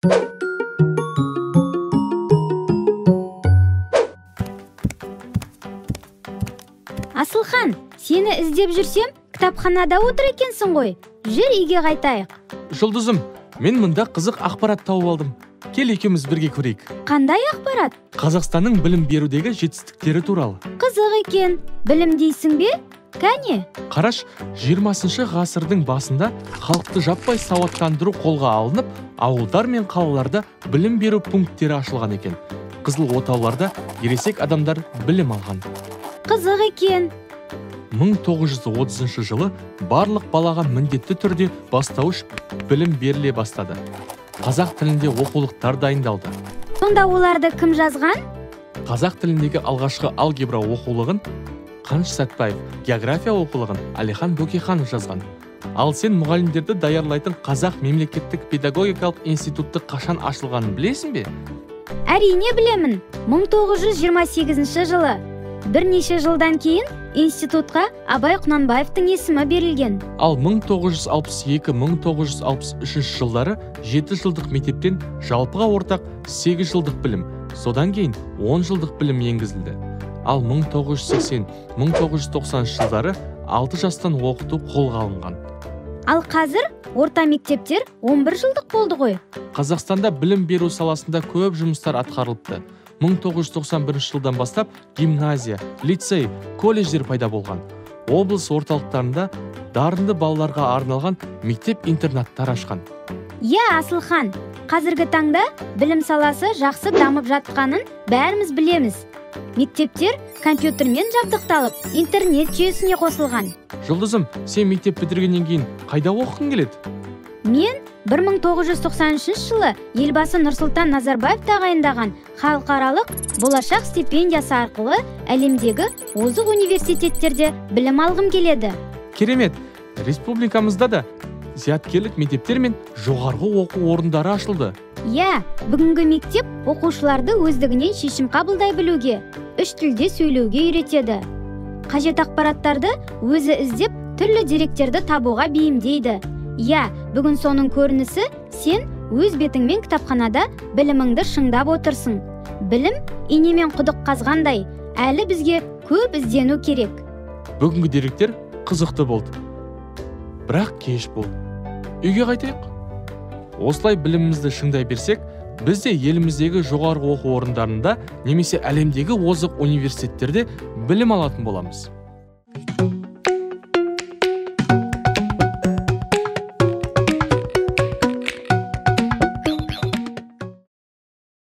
Асылхан, сені іздеп жүрсем, кітапханада отыр екенсің ғой. Жүр, үйге қайтайық. Жұлдызым, мен мұнда қызық ақпарат тауып алдым. Кел екеуміз бірге көрейік. Қандай ақпарат? Қазақстанның білім берудегі жетістіктері туралы. Қызық екен. Білім дейсің бе? Кәне? Қараш, 20 ғасырдың басында халықты жаппай сауаттандыру қолға алынып, ауылдар мен қалаларда білім беру пункттері ашылған екен. Қызыл отауларда ересек адамдар білім алған. Қызық екен. 1930 жылы барлық балаға міндетті түрде бастауыш білім беріле бастады. Қазақ тілінде оқулықтар дайындалды. Сонда оларды кім жазған? Қазақ тіліндегі алғашқы алгебра оқулығын Қаныш Сәтбаев, география оқулығын Әлихан Бөкейханов жазған. Ал сен мұғалімдерді даярлайтын Қазақ мемлекеттік педагогикалық институты қашан ашылғанын білесің бе? Әрине білемін. 1928 жылы. Бірнеше жылдан кейін институтқа Абай Құнанбаевтың есімі берілген. Ал 1962-1963 жылдары 7 жылдық мектептен жалпыға ортақ 8 жылдық білім, содан кейін 10 жылдық білім енгізілді. Ал 1980-1990 жылдары 6 жастан оқыту қолға алынған. Ал қазір орта мектептер 11 жылдық болды ғой. Қазақстанда білім беру саласында көп жұмыстар атқарылыпты. 1991 жылдан бастап гимназия, лицей, колледждер пайда болған. Облыс орталықтарында дарынды балаларға арналған мектеп-интернаттар ашқан. Асылхан, қазіргі таңда білім саласы жақсы дамып жатқанын бәріміз білеміз. Мектептер компьютермен жабдықталып, интернет жүйесіне қосылған. Жұлдызым, сен мектеп бітіргеннен кейін қайда оқығың келеді? Мен 1993 жылы елбасы Нұрсұлтан Назарбаев тағайындаған халықаралық болашақ стипендиясы арқылы әлемдегі озық университеттерде білім алғым келеді. Керемет! Республикамызда да зияткерлік мектептер мен жоғарғы оқу орындары ашылды. Бүгінгі мектеп оқушыларды өздігінен шешім қабылдай білуге, 3 тілде сөйлеуге үйретеді. Қажет ақпараттарды өзі іздеп, түрлі деректерді табуға бейімдейді. Бүгін соның көрінісі, сен өз бетіңмен кітапханада біліміңді шыңдап отырсың. Білім инемен құдық қазғандай, әлі бізге көп іздену керек. Бүгінгі деректер қызықты болды. Бірақ кеш болды. Үйге қайтайық. Осылай білімімізді шыңдай берсек, біз де еліміздегі жоғарғы оқу орындарында немесе әлемдегі озық университеттерде білім алатын боламыз.